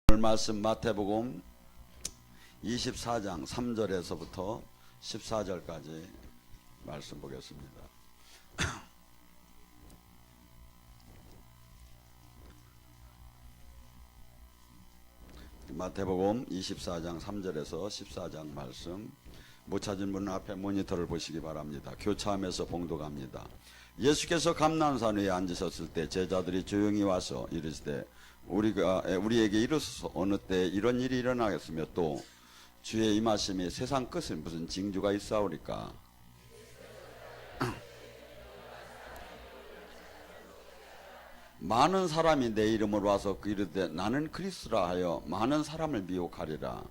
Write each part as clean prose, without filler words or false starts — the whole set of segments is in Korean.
오늘 말씀 마태복음 24장 3절에서부터 14절까지 말씀 보겠습니다. 마태복음 24장 3절에서 14장 말씀, 못 찾은 분은 앞에 모니터를 보시기 바랍니다. 교차하면서 봉독합니다. 예수께서 감난산 위에 앉으셨을 때 제자들이 조용히 와서 이르시되 우리에게 이르소서 어느 때 이런 일이 일어나겠으며 또 주의 임하심이 세상 끝에 무슨 징조가 있사오리까. 많은 사람이 내 이름으로 와서 이르되 나는 그리스도라 하여 많은 사람을 미혹하리라.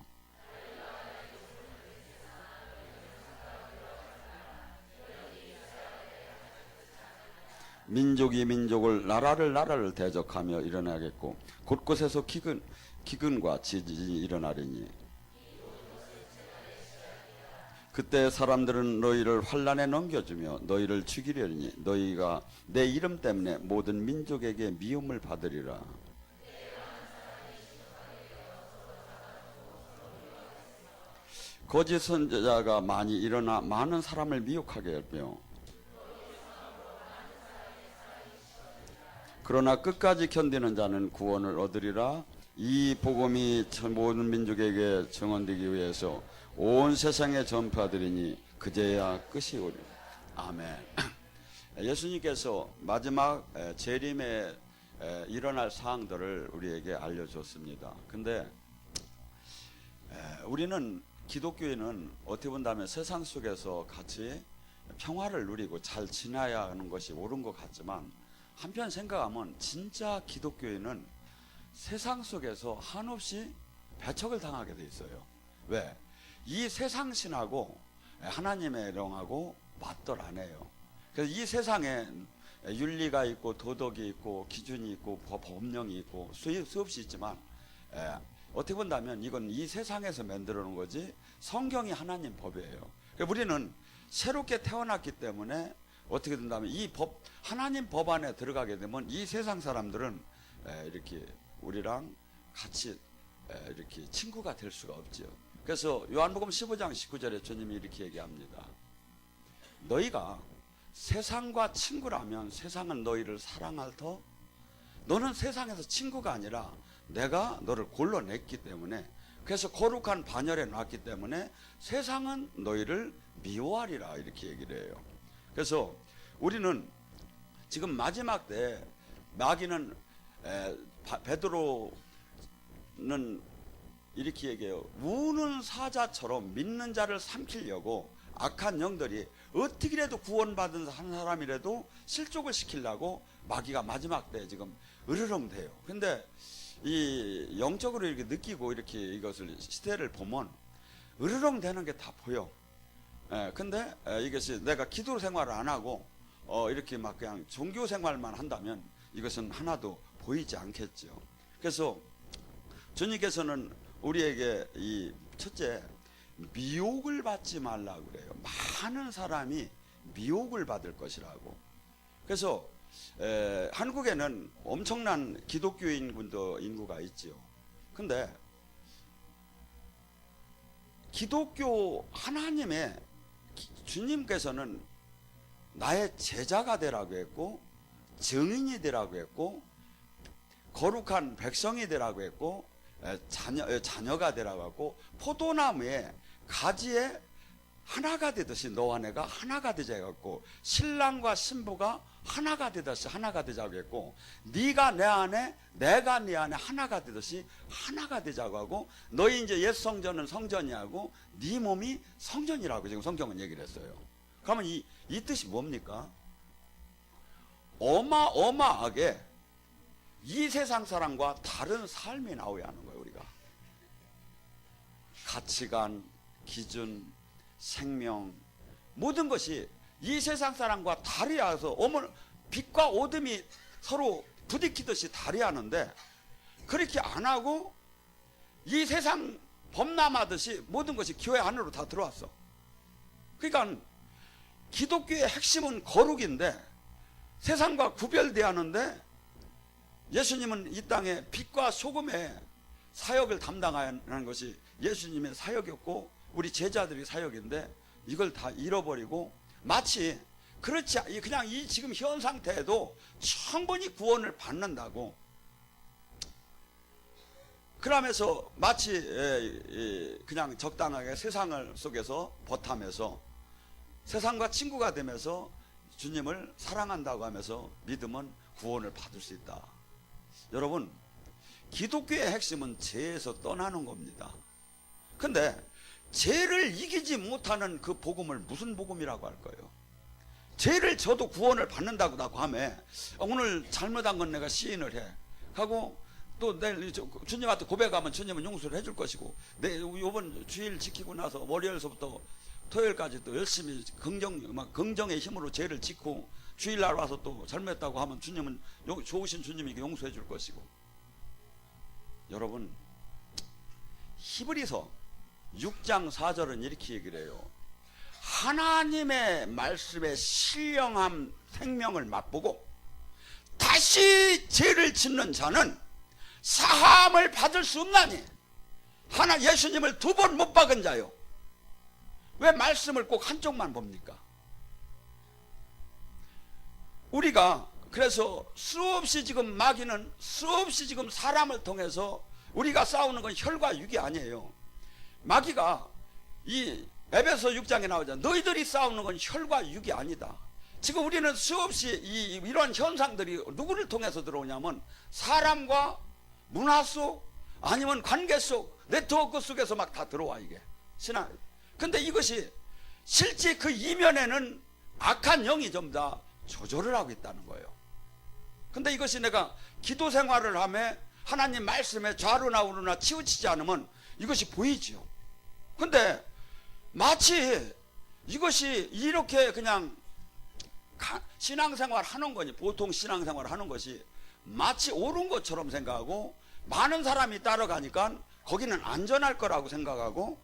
민족이 민족을 나라를 나라를 대적하며 일어나겠고 곳곳에서 기근과 지진이 일어나리니 그때 사람들은 너희를 환난에 넘겨주며 너희를 죽이려니 너희가 내 이름 때문에 모든 민족에게 미움을 받으리라. 거짓 선지자가 많이 일어나 많은 사람을 미혹하게 하며 그러나 끝까지 견디는 자는 구원을 얻으리라. 이 복음이 모든 민족에게 증언되기 위해서 온 세상에 전파되리니 그제야 끝이 오리라. 아멘. 예수님께서 마지막 재림에 일어날 사항들을 우리에게 알려줬습니다. 근데 우리는 기독교인은 어떻게 본다면 세상 속에서 같이 평화를 누리고 잘 지내야 하는 것이 옳은 것 같지만 한편 생각하면 진짜 기독교인은 세상 속에서 한없이 배척을 당하게 돼 있어요. 왜? 이 세상 신하고 하나님의 영하고 맞돌 안 해요. 그래서 이 세상에 윤리가 있고 도덕이 있고 기준이 있고 법령이 있고 수없이 있지만 어떻게 본다면 이건 이 세상에서 만들어 놓은 거지 성경이 하나님 법이에요. 그러니까 우리는 새롭게 태어났기 때문에 어떻게 된다면 이 법, 하나님 법 안에 들어가게 되면 이 세상 사람들은 이렇게 우리랑 같이 이렇게 친구가 될 수가 없죠. 그래서 요한복음 15장 19절에 주님이 이렇게 얘기합니다. 너희가 세상과 친구라면 세상은 너희를 사랑할 터 너는 세상에서 친구가 아니라 내가 너를 골라냈기 때문에 그래서 거룩한 반열에 놨기 때문에 세상은 너희를 미워하리라 이렇게 얘기를 해요. 그래서 우리는 지금 마지막 때 마귀는 베드로는 이렇게 얘기해요. 우는 사자처럼 믿는 자를 삼키려고 악한 영들이 어떻게라도 구원받은 한 사람이라도 실족을 시키려고 마귀가 마지막 때 지금 으르렁대요. 근데 이 영적으로 이렇게 느끼고 이렇게 이것을 시대를 보면 으르렁대는 게 다 보여. 근데 이것이 내가 기도 생활을 안 하고 이렇게 막 그냥 종교 생활만 한다면 이것은 하나도 보이지 않겠죠. 그래서 주님께서는 우리에게 이 첫째 미혹을 받지 말라고 그래요. 많은 사람이 미혹을 받을 것이라고. 그래서 한국에는 엄청난 기독교인 인구가 있죠. 근데 기독교 하나님의 주님께서는 나의 제자가 되라고 했고 증인이 되라고 했고 거룩한 백성이 되라고 했고 자녀가 되라고 했고 포도나무의 가지에 하나가 되듯이 너와 내가 하나가 되자 했고 신랑과 신부가 하나가 되듯이 하나가 되자고 했고 네가 내 안에 내가 네 안에 하나가 되듯이 하나가 되자고 하고 너희 이제 옛 성전은 성전이하고 네 몸이 성전이라고 지금 성경은 얘기를 했어요. 그러면 이 뜻이 뭡니까? 어마어마하게 이 세상 사람과 다른 삶이 나오야 하는 거예요. 우리가 가치관, 기준, 생명 모든 것이 이 세상 사람과 다리야서 빛과 어둠이 서로 부딪히듯이 다리하는데 그렇게 안 하고 이 세상 범람하듯이 모든 것이 교회 안으로 다 들어왔어. 그러니까 기독교의 핵심은 거룩인데 세상과 구별돼야 하는데 예수님은 이 땅에 빛과 소금의 사역을 담당하는 것이 예수님의 사역이었고 우리 제자들의 사역인데 이걸 다 잃어버리고 마치 그렇지 그냥 이 지금 현 상태에도 충분히 구원을 받는다고 그러면서 마치 그냥 적당하게 세상을 속에서 버타면서 세상과 친구가 되면서 주님을 사랑한다고 하면서 믿으면 구원을 받을 수 있다. 여러분, 기독교의 핵심은 죄에서 떠나는 겁니다. 근데 죄를 이기지 못하는 그 복음을 무슨 복음이라고 할까요? 죄를 져도 구원을 받는다고 하며 오늘 잘못한 건 내가 시인을 해 하고 또 내일 주님한테 고백하면 주님은 용서를 해줄 것이고 이번 주일 지키고 나서 월요일서부터 토요일까지 또 열심히 긍정의 힘으로 죄를 짓고 주일날 와서 또 잘못했다고 하면 주님은 좋으신 주님이 용서해 줄 것이고 여러분 히브리서 6장 4절은 이렇게 얘기를 해요. 하나님의 말씀에 신령한 생명을 맛보고 다시 죄를 짓는 자는 사함을 받을 수 없나니 예수님을 2번 못 박은 자요. 왜 말씀을 꼭 한쪽만 봅니까? 우리가 그래서 수없이 지금 마귀는 수없이 지금 사람을 통해서 우리가 싸우는 건 혈과 육이 아니에요. 마귀가 이 에베소 6장에 나오잖아. 너희들이 싸우는 건 혈과 육이 아니다. 지금 우리는 수없이 이런 현상들이 누구를 통해서 들어오냐면 사람과 문화 속 아니면 관계 속 네트워크 속에서 막 다 들어와 이게 신앙. 근데 이것이 실제 그 이면에는 악한 영이 좀 다 조절을 하고 있다는 거예요. 근데 이것이 내가 기도 생활을 하며 하나님 말씀에 좌로나 우로나 치우치지 않으면 이것이 보이지요. 근데 마치 이것이 이렇게 그냥 신앙생활 하는 거니 보통 신앙생활 하는 것이 마치 옳은 것처럼 생각하고 많은 사람이 따라가니까 거기는 안전할 거라고 생각하고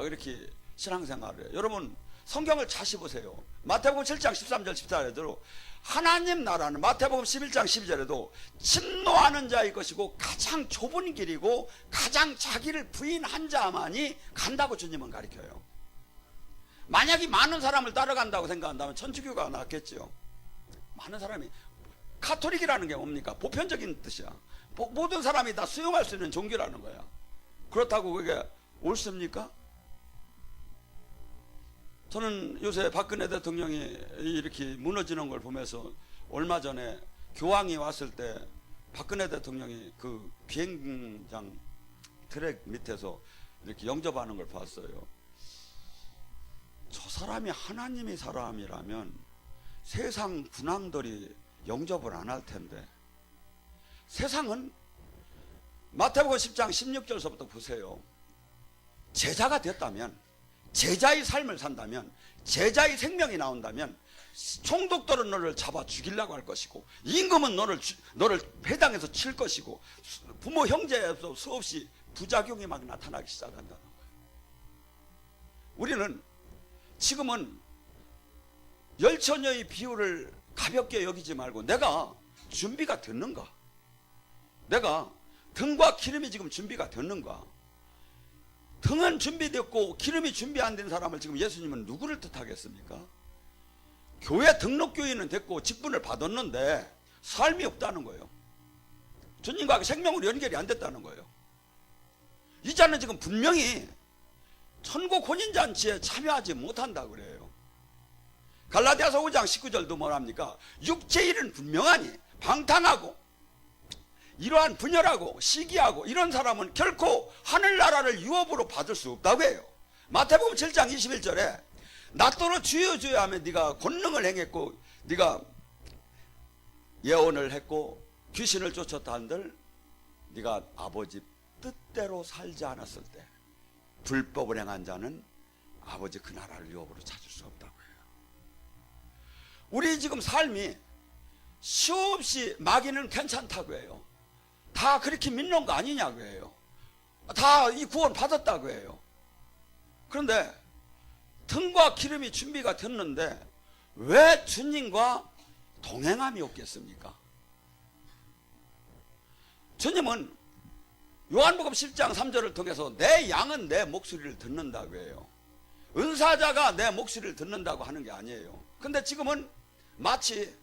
이렇게 신앙생활을 해요. 여러분 성경을 다시 보세요. 마태복음 7장 13절 14절에도 하나님 나라는 마태복음 11장 12절에도 진노하는 자의 것이고 가장 좁은 길이고 가장 자기를 부인한 자만이 간다고 주님은 가르쳐요. 만약에 많은 사람을 따라간다고 생각한다면 천주교가 낫겠죠. 많은 사람이 카톨릭이라는 게 뭡니까? 보편적인 뜻이야. 모든 사람이 다 수용할 수 있는 종교라는 거야. 그렇다고 그게 옳습니까? 저는 요새 박근혜 대통령이 이렇게 무너지는 걸 보면서 얼마 전에 교황이 왔을 때 박근혜 대통령이 그 비행장 트랙 밑에서 이렇게 영접하는 걸 봤어요. 저 사람이 하나님의 사람이라면 세상 군왕들이 영접을 안 할 텐데 세상은 마태복음 10장 16절서부터 보세요. 제자가 됐다면 제자의 삶을 산다면 제자의 생명이 나온다면 총독들은 너를 잡아 죽이려고 할 것이고 임금은 너를 회당에서 칠 것이고 부모 형제에서 수없이 부작용이 막 나타나기 시작한다는 거예요. 우리는 지금은 열처녀의 비유를 가볍게 여기지 말고 내가 준비가 됐는가? 내가 등과 기름이 지금 준비가 됐는가? 등은 준비됐고 기름이 준비 안 된 사람을 지금 예수님은 누구를 뜻하겠습니까? 교회 등록교인은 됐고 직분을 받았는데 삶이 없다는 거예요. 주님과 생명으로 연결이 안 됐다는 거예요. 이 자는 지금 분명히 천국 혼인잔치에 참여하지 못한다고 그래요. 갈라디아서 5장 19절도 뭐랍니까? 육체의 일은 분명하니 방탕하고 이러한 분열하고 시기하고 이런 사람은 결코 하늘나라를 유업으로 받을 수 없다고 해요. 마태복음 7장 21절에 나더러 주여 주여 하며 네가 권능을 행했고 네가 예언을 했고 귀신을 쫓았다 한들 네가 아버지 뜻대로 살지 않았을 때 불법을 행한 자는 아버지 그 나라를 유업으로 찾을 수 없다고 해요. 우리 지금 삶이 수없이 마귀는 괜찮다고 해요. 다 그렇게 믿는 거 아니냐고 해요. 다 이 구원 받았다고 해요. 그런데 등과 기름이 준비가 됐는데 왜 주님과 동행함이 없겠습니까? 주님은 요한복음 10장 3절을 통해서 내 양은 내 목소리를 듣는다고 해요. 은사자가 내 목소리를 듣는다고 하는 게 아니에요. 근데 지금은 마치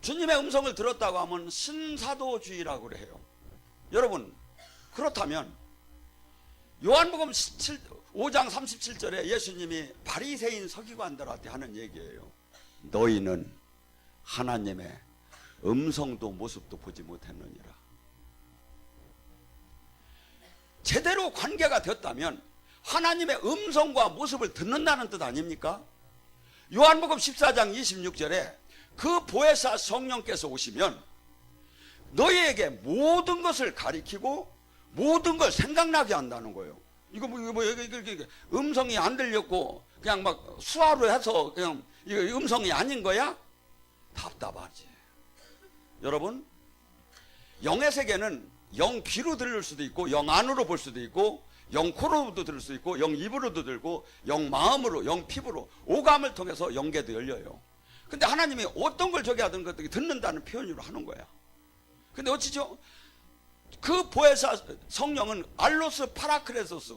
주님의 음성을 들었다고 하면 신사도주의라고 그래요. 여러분, 그렇다면 요한복음 5장 37절에 예수님이 바리새인 서기관들한테 하는 얘기예요. 너희는 하나님의 음성도 모습도 보지 못했느니라. 제대로 관계가 됐다면 하나님의 음성과 모습을 듣는다는 뜻 아닙니까? 요한복음 14장 26절에 그 보혜사 성령께서 오시면 너희에게 모든 것을 가리키고 모든 걸 생각나게 한다는 거예요. 이거 음성이 안 들렸고 그냥 막 수화로 해서 그냥 이거 음성이 아닌 거야? 답답하지. 여러분, 영의 세계는 영 귀로 들을 수도 있고 영 안으로 볼 수도 있고 영 코로도 들을 수 있고 영 입으로도 들고 영 마음으로 영 피부로 오감을 통해서 영계도 열려요. 근데 하나님이 어떤 걸 저기 하든 것들이 듣는다는 표현으로 하는 거야. 근데 어찌죠? 그 보혜사 성령은 알로스 파라크레소스,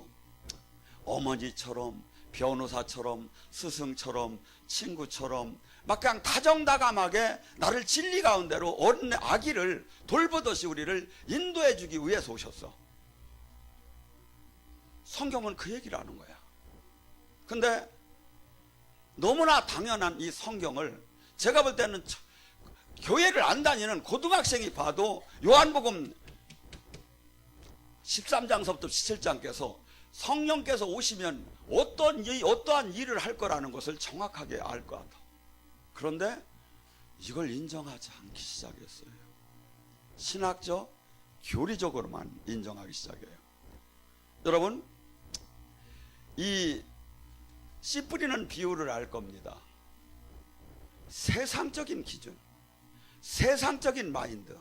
어머니처럼 변호사처럼 스승처럼 친구처럼 막 그냥 다정다감하게 나를 진리 가운데로 어린 아기를 돌보듯이 우리를 인도해 주기 위해서 오셨어. 성경은 그 얘기를 하는 거야. 근데 너무나 당연한 이 성경을 제가 볼 때는 교회를 안 다니는 고등학생이 봐도 요한복음 13장서부터 17장께서 성령께서 오시면 어떠한 일을 할 거라는 것을 정확하게 알 것 같아. 그런데 이걸 인정하지 않기 시작했어요. 신학적, 교리적으로만 인정하기 시작해요. 여러분, 이 씨 뿌리는 비유를 알 겁니다. 세상적인 기준, 세상적인 마인드,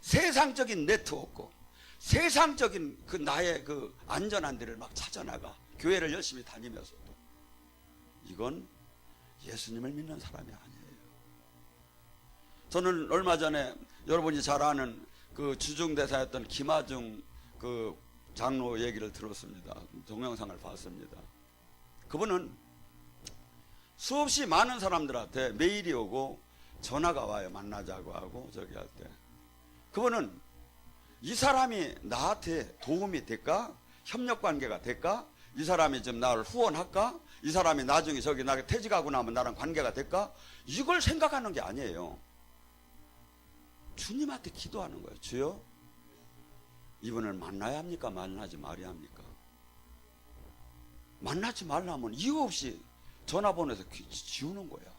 세상적인 네트워크, 세상적인 그 나의 그 안전한 데를 막 찾아나가 교회를 열심히 다니면서도 이건 예수님을 믿는 사람이 아니에요. 저는 얼마 전에 여러분이 잘 아는 그 주중대사였던 김하중 그 장로 얘기를 들었습니다. 동영상을 봤습니다. 그분은 수없이 많은 사람들한테 메일이 오고 전화가 와요. 만나자고 하고 저기 할 때. 그분은 이 사람이 나한테 도움이 될까? 협력관계가 될까? 이 사람이 좀 나를 후원할까? 이 사람이 나중에 저기 나게 퇴직하고 나면 나랑 관계가 될까? 이걸 생각하는 게 아니에요. 주님한테 기도하는 거예요. 주여, 이분을 만나야 합니까? 만나지 말아야 합니까? 만나지 말라면 이유 없이 전화번호에서 지우는 거야.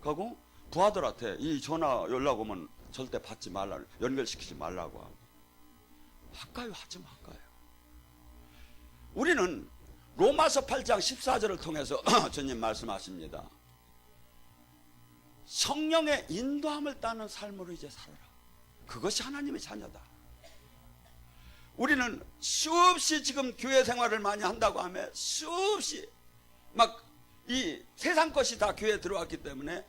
그리고 부하들한테 이 전화 연락 오면 절대 받지 말라, 연결시키지 말라고 하고. 할까요? 하지 말까요? 우리는 로마서 8장 14절을 통해서 주님 말씀하십니다. 성령의 인도함을 따는 삶으로 이제 살아라. 그것이 하나님의 자녀다. 우리는 수없이 지금 교회 생활을 많이 한다고 하면 수없이 막 이 세상 것이 다 교회에 들어왔기 때문에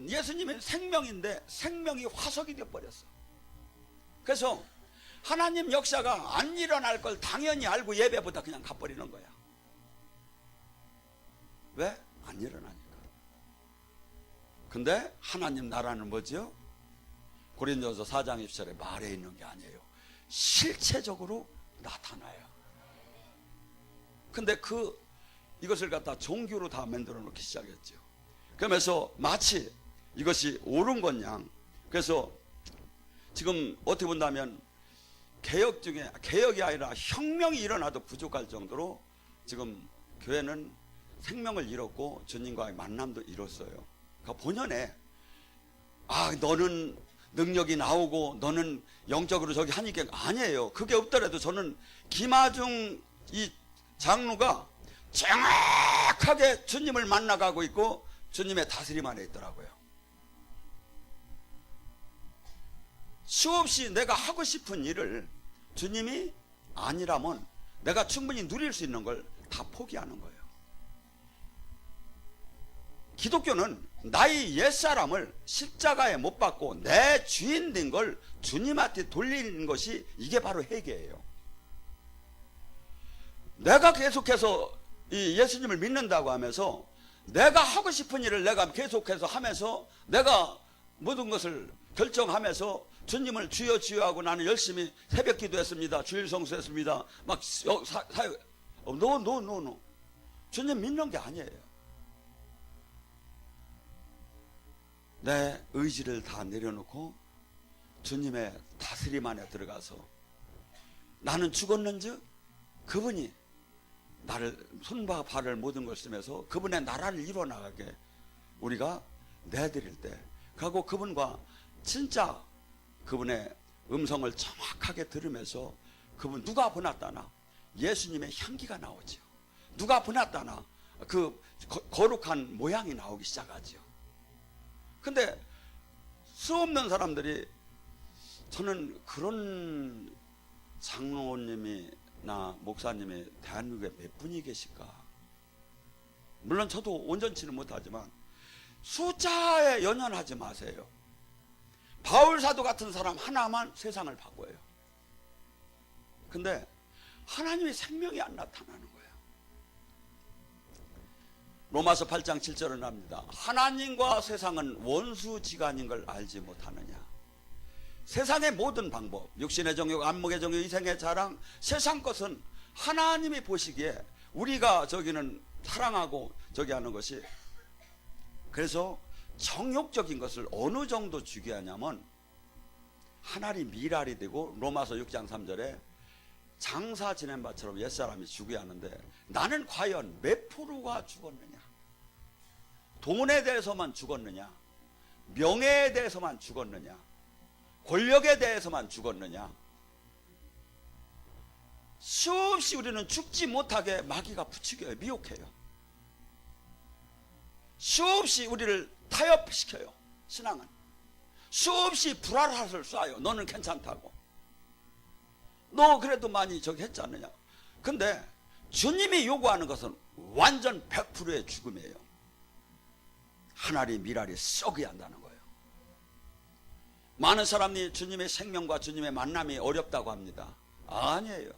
예수님은 생명인데 생명이 화석이 되어버렸어. 그래서 하나님 역사가 안 일어날 걸 당연히 알고 예배보다 그냥 가버리는 거야. 왜? 안 일어나니까. 근데 하나님 나라는 뭐죠? 고린도서 4장 20절에 말에 있는 게 아니에요. 실체적으로 나타나요. 근데 이것을 갖다 종교로 다 만들어 놓기 시작했죠. 그러면서 마치 이것이 옳은 것 양. 그래서 지금 어떻게 본다면 개혁이 아니라 혁명이 일어나도 부족할 정도로 지금 교회는 생명을 잃었고 주님과의 만남도 잃었어요. 그러니까 본연에 너는 능력이 나오고 너는 영적으로 저기 하니까 아니에요. 그게 없더라도 저는 김하중 이 장로가 정확하게 주님을 만나가고 있고 주님의 다스림 안에 있더라고요. 수없이 내가 하고 싶은 일을 주님이 아니라면 내가 충분히 누릴 수 있는 걸 다 포기하는 거예요. 기독교는 나의 옛사람을 십자가에 못 박고 내 주인 된 걸 주님한테 돌리는 것이 이게 바로 회개예요. 내가 계속해서 이 예수님을 믿는다고 하면서 내가 하고 싶은 일을 내가 계속해서 하면서 내가 모든 것을 결정하면서 주님을 주여 주여 하고 나는 열심히 새벽 기도했습니다. 주일 성수했습니다. 막 노. 주님 믿는 게 아니에요. 내 의지를 다 내려놓고 주님의 다스림 안에 들어가서 나는 죽었는즉 그분이 나를 손과 발을 모든 걸 쓰면서 그분의 나라를 이뤄나가게 우리가 내드릴 때 그리고 그분과 진짜 그분의 음성을 정확하게 들으면서 그분 누가 보났다나 예수님의 향기가 나오죠. 누가 보났다나 그 거룩한 모양이 나오기 시작하죠. 근데 수없는 사람들이 저는 그런 장로님이나 목사님이 대한민국에 몇 분이 계실까? 물론 저도 온전치는 못하지만 숫자에 연연하지 마세요. 바울 사도 같은 사람 하나만 세상을 바꿔요. 근데 하나님의 생명이 안 나타나는 거예요. 로마서 8장 7절은 합니다. 하나님과 세상은 원수지간인 걸 알지 못하느냐. 세상의 모든 방법, 육신의 정욕, 안목의 정욕, 이생의 자랑, 세상 것은 하나님이 보시기에 우리가 저기는 사랑하고 저기 하는 것이, 그래서 정욕적인 것을 어느 정도 주게 하냐면 하나님 미랄이 되고 로마서 6장 3절에 장사 지낸 바처럼 옛사람이 죽어야 하는데 나는 과연 몇 프로가 죽었느냐? 돈에 대해서만 죽었느냐? 명예에 대해서만 죽었느냐? 권력에 대해서만 죽었느냐? 수없이 우리는 죽지 못하게 마귀가 부추겨요. 미혹해요. 수없이 우리를 타협시켜요. 신앙은 수없이 불알을 쏴요. 너는 괜찮다고, 너 그래도 많이 저기 했지 않느냐. 근데 주님이 요구하는 것은 완전 100%의 죽음이에요. 하나님 미랄이 썩어야 한다는 거예요. 많은 사람이 주님의 생명과 주님의 만남이 어렵다고 합니다. 아니에요.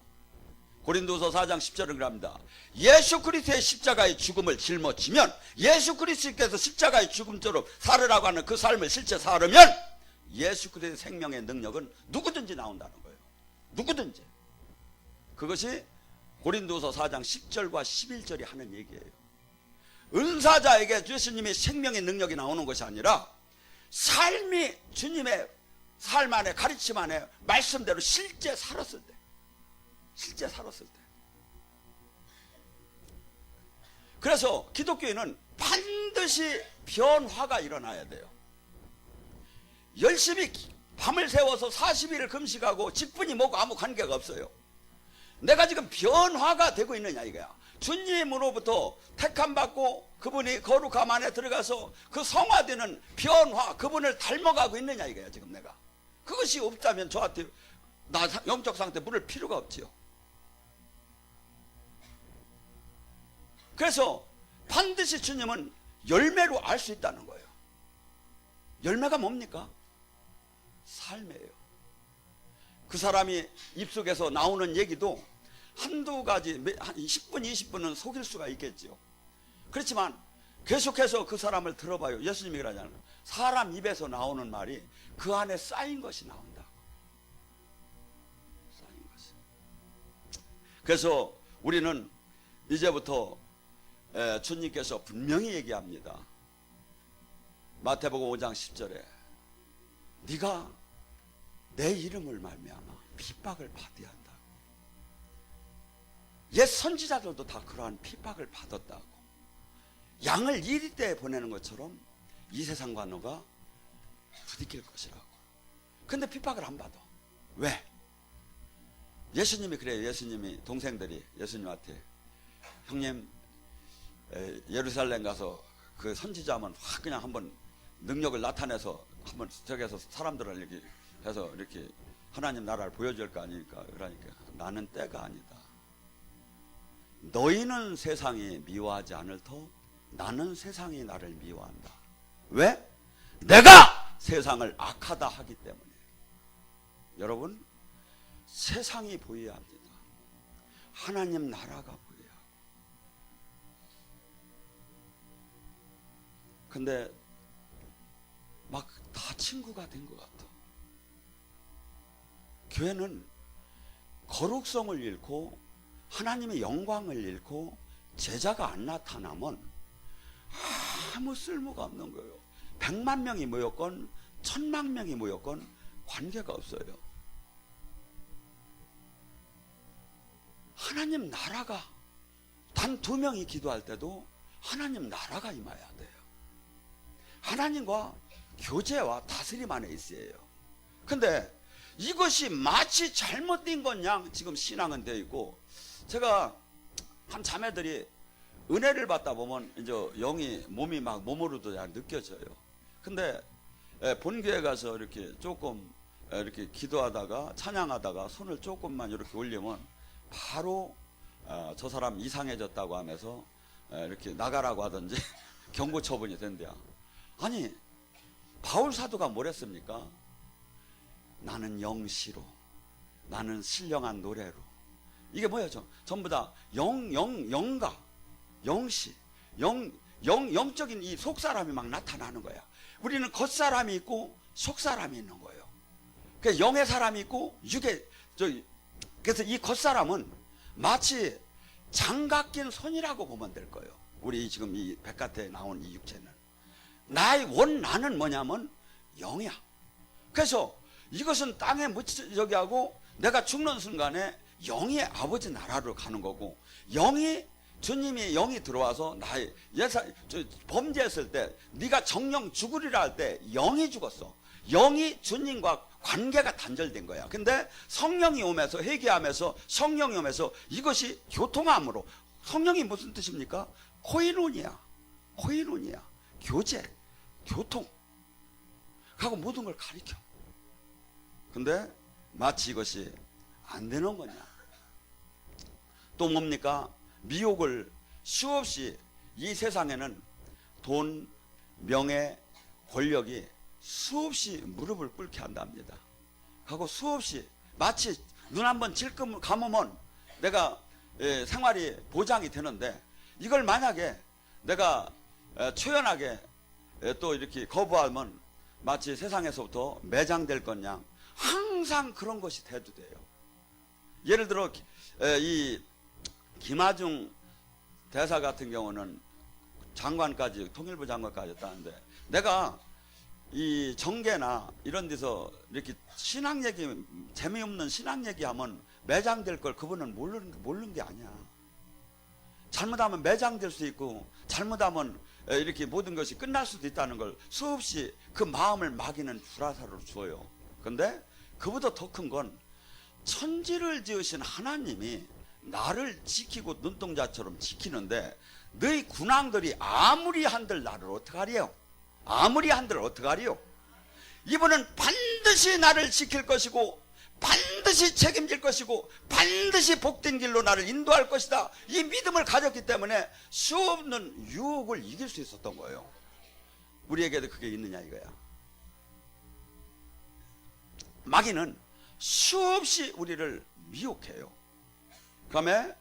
고린도서 4장 10절은 그럽니다. 예수 그리스도의 십자가의 죽음을 짊어지면, 예수 그리스도께서 십자가의 죽음처럼 살으라고 하는 그 삶을 실제 살으면 예수 그리스도의 생명의 능력은 누구든지 나온다는 거예요. 누구든지. 그것이 고린도서 4장 10절과 11절이 하는 얘기예요. 은사자에게 예수님의 생명의 능력이 나오는 것이 아니라 삶이 주님의 삶 안에, 가르침 안에 말씀대로 실제 살았을 때, 실제 살았을 때. 그래서 기독교인은 반드시 변화가 일어나야 돼요. 열심히 밤을 새워서 40일을 금식하고 직분이 뭐고 아무 관계가 없어요. 내가 지금 변화가 되고 있느냐 이거야. 주님으로부터 택함받고 그분이 거룩함 안에 들어가서 그 성화되는 변화, 그분을 닮아가고 있느냐 이거야 지금 내가. 그것이 없다면 저한테 나 영적 상태 물을 필요가 없지요. 그래서 반드시 주님은 열매로 알 수 있다는 거예요. 열매가 뭡니까? 삶이에요. 그 사람이 입속에서 나오는 얘기도 한두 가지, 한 10분, 20분은 속일 수가 있겠죠. 그렇지만 계속해서 그 사람을 들어봐요. 예수님이 그러잖아요. 사람 입에서 나오는 말이 그 안에 쌓인 것이 나온다. 쌓인 것이. 그래서 우리는 이제부터 주님께서 분명히 얘기합니다. 마태복음 5장 10절에 네가 내 이름을 말미암아 핍박을 받아야 한다. 옛 선지자들도 다 그러한 핍박을 받았다고. 양을 이리 때에 보내는 것처럼 이 세상과 너가 부딪힐 것이라고. 근데 핍박을 안 받아. 왜? 예수님이 그래요. 예수님이 동생들이 예수님한테 형님 예루살렘 가서 그 선지자면 확 그냥 한번 능력을 나타내서 한번 저기서 사람들을 이렇게 해서 이렇게 하나님 나라를 보여줄 거 아니니까. 그러니까 나는 때가 아니다. 너희는 세상이 미워하지 않을 터 나는 세상이 나를 미워한다. 왜? 내가 세상을 악하다 하기 때문에. 여러분, 세상이 보여야 합니다. 하나님 나라가 보여야 하고. 근데 막 다 친구가 된 것 같아. 교회는 거룩성을 잃고 하나님의 영광을 잃고 제자가 안 나타나면 아무 쓸모가 없는 거예요. 100만 명이 모였건 1000만 명이 모였건 관계가 없어요. 하나님 나라가, 단 2명이 기도할 때도 하나님 나라가 임해야 돼요. 하나님과 교제와 다스림 안에 있어요. 근데 이것이 마치 잘못된 것 양 지금 신앙은 되어 있고, 제가 한 자매들이 은혜를 받다 보면 이제 영이 몸이 막 몸으로도 잘 느껴져요. 근데 본교회 가서 이렇게 조금 이렇게 기도하다가 찬양하다가 손을 조금만 이렇게 올리면 바로 저 사람 이상해졌다고 하면서 이렇게 나가라고 하든지 경고 처분이 된대요. 아니, 바울 사도가 뭐랬습니까? 나는 영시로, 나는 신령한 노래로. 이게 뭐예요? 전부 다 영가, 영시, 영적인 이 속사람이 막 나타나는 거야. 우리는 겉사람이 있고 속사람이 있는 거예요. 그래서 영의 사람이 있고 그래서 이 겉사람은 마치 장갑 낀 손이라고 보면 될 거예요. 우리 지금 이 백가태에 나온 이 육체는. 나의 나는 뭐냐면 영이야. 그래서 이것은 땅에 저기 하고 내가 죽는 순간에 영이 아버지 나라로 가는 거고, 주님이 영이 들어와서 나의 범죄했을 때 네가 정령 죽으리라 할 때 영이 죽었어. 영이 주님과 관계가 단절된 거야. 근데 성령이 오면서, 회개하면서 성령이 오면서 이것이 교통함으로. 성령이 무슨 뜻입니까? 코이노니아, 교제, 교통 하고 모든 걸 가리켜. 근데 마치 이것이 안 되는 거냐. 또 뭡니까? 미혹을 수없이, 이 세상에는 돈, 명예, 권력이 수없이 무릎을 꿇게 한답니다. 하고 수없이 마치 눈 한번 질끔 감으면 내가 생활이 보장이 되는데, 이걸 만약에 내가 초연하게 또 이렇게 거부하면 마치 세상에서부터 매장될 것냥 항상 그런 것이 돼도 돼요. 예를 들어 이 김하중 대사 같은 경우는 장관까지, 통일부 장관까지 했다는데, 내가 이 정계나 이런 데서 이렇게 신앙 얘기, 재미없는 신앙 얘기하면 매장될 걸 그분은 모르는 게 아니야. 잘못하면 매장될 수 있고, 잘못하면 이렇게 모든 것이 끝날 수도 있다는 걸 수없이 그 마음을 막이는 불화살을 줘요. 근데 그보다 더 큰 건, 천지를 지으신 하나님이 나를 지키고 눈동자처럼 지키는데, 너희 군왕들이 아무리 한들 나를 어떡하리요? 아무리 한들 어떡하리요? 이분은 반드시 나를 지킬 것이고, 반드시 책임질 것이고, 반드시 복된 길로 나를 인도할 것이다. 이 믿음을 가졌기 때문에 수없는 유혹을 이길 수 있었던 거예요. 우리에게도 그게 있느냐 이거야. 마귀는 수없이 우리를 미혹해요. 그다음에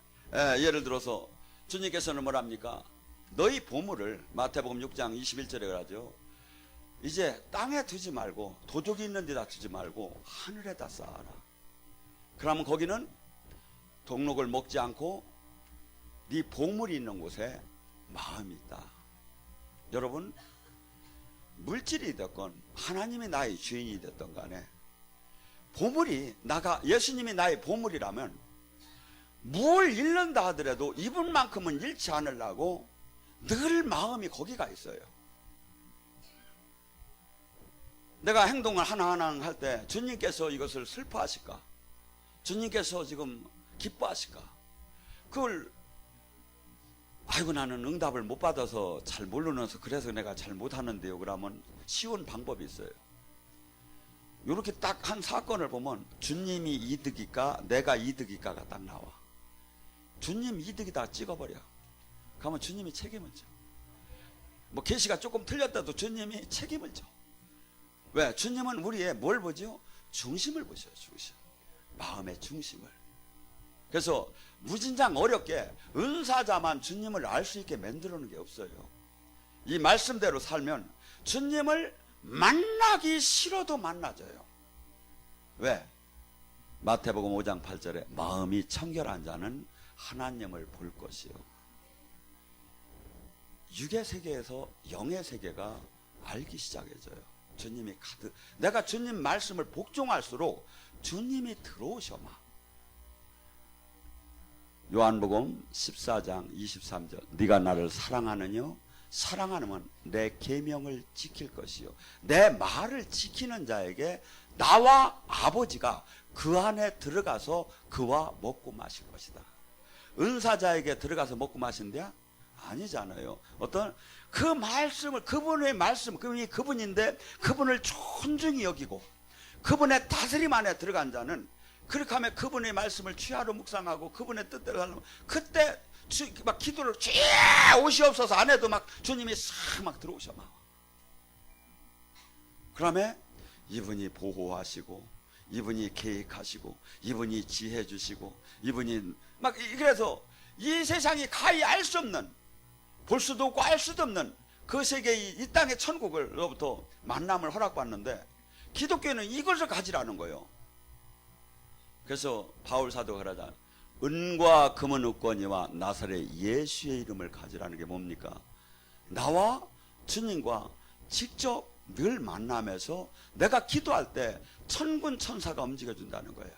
예를 들어서 주님께서는 뭐랍니까? 너희 보물을, 마태복음 6장 21절에 그러죠. 이제 땅에 두지 말고, 도둑이 있는 데다 두지 말고 하늘에다 쌓아라. 그러면 거기는 동록을 먹지 않고 네 보물이 있는 곳에 마음이 있다. 여러분, 물질이 됐건 하나님이 나의 주인이 됐던 간에, 보물이 예수님이 나의 보물이라면 뭘 잃는다 하더라도 이분만큼은 잃지 않으려고 늘 마음이 거기가 있어요. 내가 행동을 하나하나 할 때 주님께서 이것을 슬퍼하실까? 주님께서 지금 기뻐하실까? 그걸 아이고 나는 응답을 못 받아서 잘 모르면서 그래서 내가 잘 못하는데요. 그러면 쉬운 방법이 있어요. 이렇게 딱 한 사건을 보면 주님이 이득일까 내가 이득일까가 딱 나와. 주님 이득이다 찍어버려. 그러면 주님이 책임을 져. 뭐 계시가 조금 틀렸다도 주님이 책임을 져. 왜? 주님은 우리의 뭘 보죠? 중심을 보셔요. 중심. 마음의 중심을. 그래서 무진장 어렵게 은사자만 주님을 알 수 있게 만들어 놓은 게 없어요. 이 말씀대로 살면 주님을 만나기 싫어도 만나져요. 왜? 마태복음 5장 8절에 마음이 청결한 자는 하나님을 볼 것이요. 육의 세계에서 영의 세계가 알기 시작해져요. 주님이 가득. 내가 주님 말씀을 복종할수록 주님이 들어오셔 막. 요한복음 14장 23절 네가 나를 사랑하느냐? 사랑하면 내 계명을 지킬 것이요. 내 말을 지키는 자에게 나와 아버지가 그 안에 들어가서 그와 먹고 마실 것이다. 은사자에게 들어가서 먹고 마신대야? 아니잖아요. 어떤 그 말씀을, 그분의 말씀, 그분이 그분인데 그분을 존중히 여기고 그분의 다스림 안에 들어간 자는 그렇게 하면 그분의 말씀을 취하로 묵상하고 그분의 뜻대로 살면 그때 막 기도를 오시옵소서 안 해도 막 주님이 싹 막 들어오셔 막. 그러면 이분이 보호하시고 이분이 계획하시고 이분이 지혜 주시고 이분이 막 그래서 이 세상이 가히 알 수 없는 볼 수도 없고 알 수도 없는 그 세계의 이 땅의 천국으로부터 만남을 허락받는데 기독교는 이것을 가지라는 거예요. 그래서 바울 사도가 그러자 은과 금은 없거니와 나사렛 예수의 이름을 가지라는 게 뭡니까? 나와 주님과 직접 늘 만나면서 내가 기도할 때 천군 천사가 움직여준다는 거야.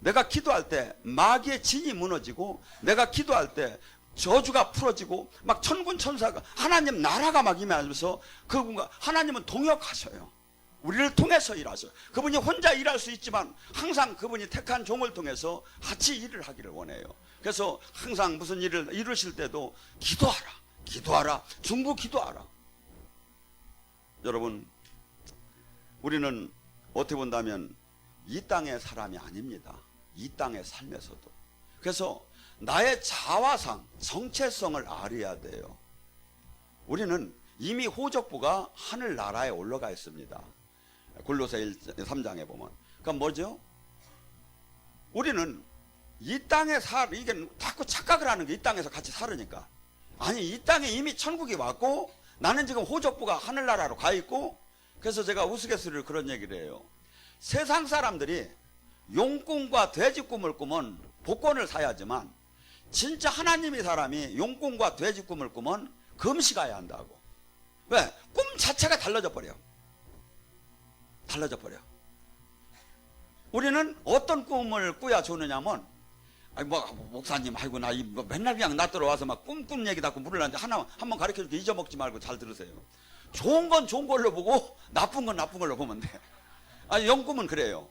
내가 기도할 때 마귀의 진이 무너지고 내가 기도할 때 저주가 풀어지고 막 천군 천사가 하나님 나라가 막 임하면서 그분과 하나님은 동역하셔요. 우리를 통해서 일하셔요. 그분이 혼자 일할 수 있지만 항상 그분이 택한 종을 통해서 같이 일을 하기를 원해요. 그래서 항상 무슨 일을 이루실 때도 기도하라 중부 기도하라. 여러분, 우리는 어떻게 본다면 이 땅의 사람이 아닙니다. 이 땅의 삶에서도. 그래서 나의 자화상, 정체성을 알아야 돼요. 우리는 이미 호적부가 하늘나라에 올라가 있습니다. 골로새 3장에 보면. 그럼 뭐죠? 우리는 이 땅에 이게 자꾸 착각을 하는 게 이 땅에서 같이 살으니까. 아니, 이 땅에 이미 천국이 왔고 나는 지금 호적부가 하늘나라로 가 있고. 그래서 제가 우스갯소리로 그런 얘기를 해요. 세상 사람들이 용꿈과 돼지꿈을 꾸면 복권을 사야지만 진짜 하나님의 사람이 용꿈과 돼지꿈을 꾸면 금식해야 한다고. 왜? 꿈 자체가 달라져 버려. 우리는 어떤 꿈을 꾸야 좋느냐면, 목사님, 나 맨날 그냥 낮 들어와서 막 꿈 얘기 듣고 물을 놨는데 한번 가르쳐 줄게. 잊어먹지 말고 잘 들으세요. 좋은 건 좋은 걸로 보고 나쁜 건 나쁜 걸로 보면 돼. 영꿈은 그래요.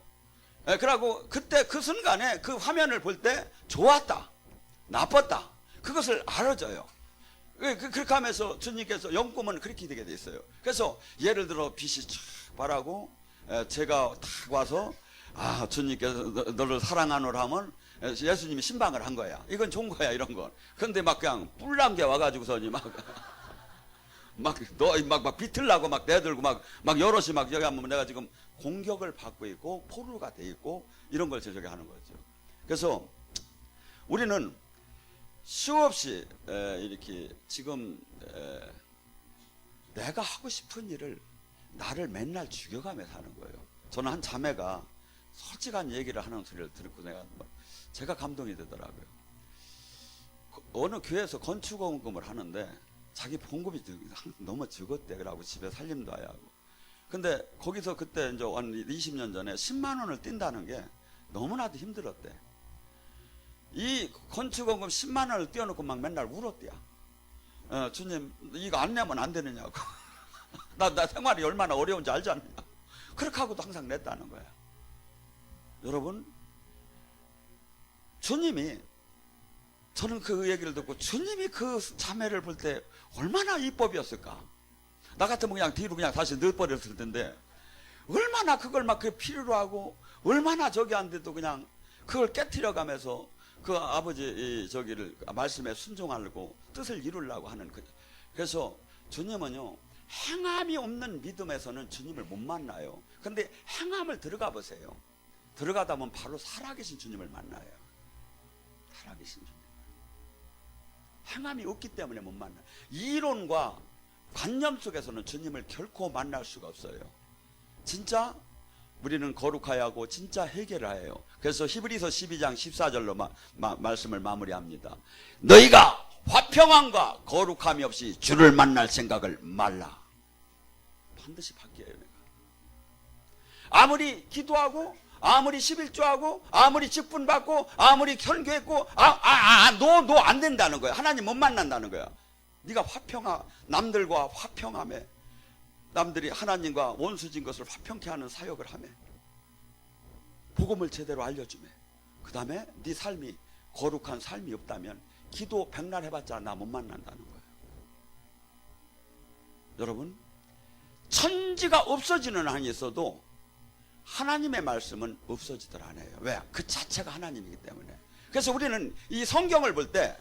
그러고 그때 그 순간에 그 화면을 볼 때 좋았다, 나빴다, 그것을 알아줘요. 그렇게 하면서 주님께서 영꿈은 그렇게 되게 돼 있어요. 그래서 예를 들어 빛이 쫙 바라고 제가 탁 와서 주님께서 너를 사랑하노라 하면 예수님이 신방을 한 거야. 이건 좋은 거야, 이런 건. 근데 막 그냥 뿔난 게 와가지고서니 막 비틀라고 막 내들고 막 여럿이 막 여기 하면 내가 지금 공격을 받고 있고 포로가 돼 있고 이런 걸 저렇게 하는 거죠. 그래서 우리는 수없이 이렇게 지금 내가 하고 싶은 일을 나를 맨날 죽여가며 사는 거예요. 저는 한 자매가 솔직한 얘기를 하는 소리를 듣고 제가 감동이 되더라고요. 어느 교회에서 건축원금을 하는데 자기 봉급이 너무 적었대. 그러고 집에 살림도 해야 하고. 근데 거기서 그때 이제 한 20년 전에 10만 원을 띈다는 게 너무나도 힘들었대. 이 건축원금 10만 원을 띄워놓고 막 맨날 울었대요. 주님, 이거 안 내면 안 되느냐고. 나 생활이 얼마나 어려운지 알지 않느냐. 그렇게 하고도 항상 냈다는 거야. 여러분, 주님이, 저는 그 얘기를 듣고 주님이 그 자매를 볼 때 얼마나 이법이었을까. 나 같으면 그냥 뒤로 그냥 다시 넣어버렸을 텐데 얼마나 그걸 막 그 필요로 하고 얼마나 저기 안 돼도 그냥 그걸 깨트려 가면서 그 아버지 저기를 말씀에 순종하려고 뜻을 이루려고 하는 거죠. 그래서 주님은요, 행함이 없는 믿음에서는 주님을 못 만나요. 근데 행함을 들어가 보세요. 들어가다 보면 바로 살아계신 주님을 만나요. 살아계신 주님. 행함이 없기 때문에 못 만나요. 이론과 관념 속에서는 주님을 결코 만날 수가 없어요. 진짜 우리는 거룩하여야 하고 진짜 해결해야 해요. 그래서 히브리서 12장 14절로 말씀을 마무리합니다. 너희가 화평함과 거룩함이 없이 주를 만날 생각을 말라. 반드시 바뀌어요. 내가 아무리 기도하고 아무리 11조하고 아무리 직분 받고 아무리 설교했고 너 안 된다는 거야. 하나님 못 만난다는 거야. 네가 남들과 화평함에, 남들이 하나님과 원수진 것을 화평케 하는 사역을 하며, 복음을 제대로 알려주며, 그 다음에 네 삶이 거룩한 삶이 없다면 기도 백날 해봤자 나 못 만난다는 거예요. 여러분, 천지가 없어지는 한이 있어도 하나님의 말씀은 없어지들 않아요. 왜? 그 자체가 하나님이기 때문에. 그래서 우리는 이 성경을 볼 때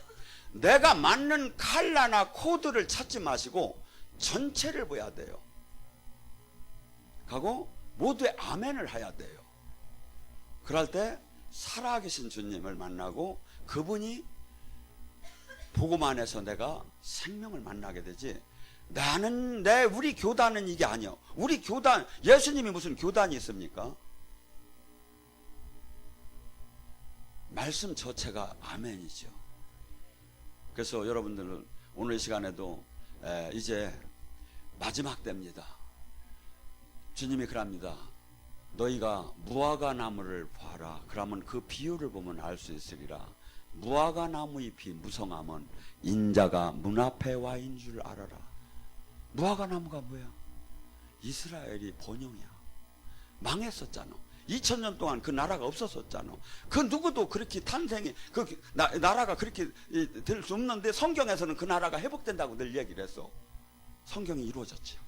내가 맞는 칼라나 코드를 찾지 마시고 전체를 봐야 돼요. 하고 모두의 아멘을 해야 돼요. 그럴 때 살아계신 주님을 만나고 그분이 복음 안에서 내가 생명을 만나게 되지, 우리 교단은 이게 아니요. 우리 교단, 예수님이 무슨 교단이 있습니까? 말씀 자체가 아멘이죠. 그래서 여러분들은 오늘 이 시간에도 이제 마지막 때입니다. 주님이 그럽니다. 너희가 무화과 나무를 봐라. 그러면 그 비유를 보면 알 수 있으리라. 무화과 나무 잎이 무성하면 인자가 문 앞에 와 있는 줄 알아라. 무화과 나무가 뭐야? 이스라엘이 번영이야. 망했었잖아. 2000년 동안 그 나라가 없었었잖아. 그 누구도 그렇게 나라가 그렇게 될 수 없는데 성경에서는 그 나라가 회복된다고 늘 얘기를 했어. 성경이 이루어졌죠.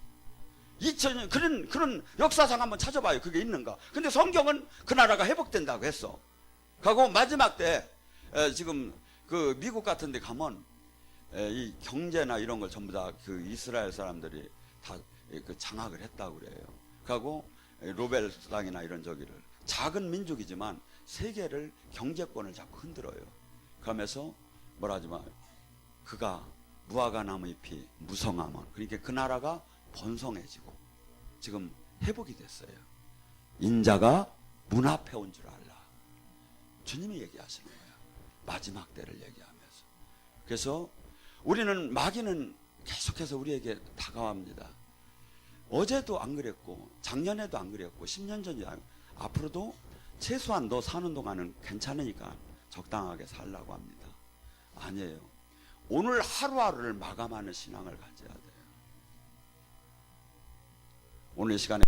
2000년 그런 역사상 한번 찾아봐요. 그게 있는가? 근데 성경은 그 나라가 회복된다고 했어. 하고 마지막 때 지금 그 미국 같은 데 가면 이 경제나 이런 걸 전부 다 그 이스라엘 사람들이 다 그 장악을 했다고 그래요. 그리고 로벨상이나 이런 저기를, 작은 민족이지만 세계를, 경제권을 자꾸 흔들어요. 그러면서 뭐라 하지 마, 그가 무화과 나무 잎이 무성하면, 그러니까 그 나라가 번성해지고 지금 회복이 됐어요. 인자가 문 앞에 온 줄 알라. 주님이 얘기하시는 거예요. 마지막 때를 얘기하면서. 그래서 우리는, 마귀는 계속해서 우리에게 다가옵니다. 어제도 안 그랬고 작년에도 안 그랬고 10년 전이 앞으로도 최소한 너 사는 동안은 괜찮으니까 적당하게 살라고 합니다. 아니에요. 오늘 하루하루를 마감하는 신앙을 가져야 돼요. 오늘 이 시간에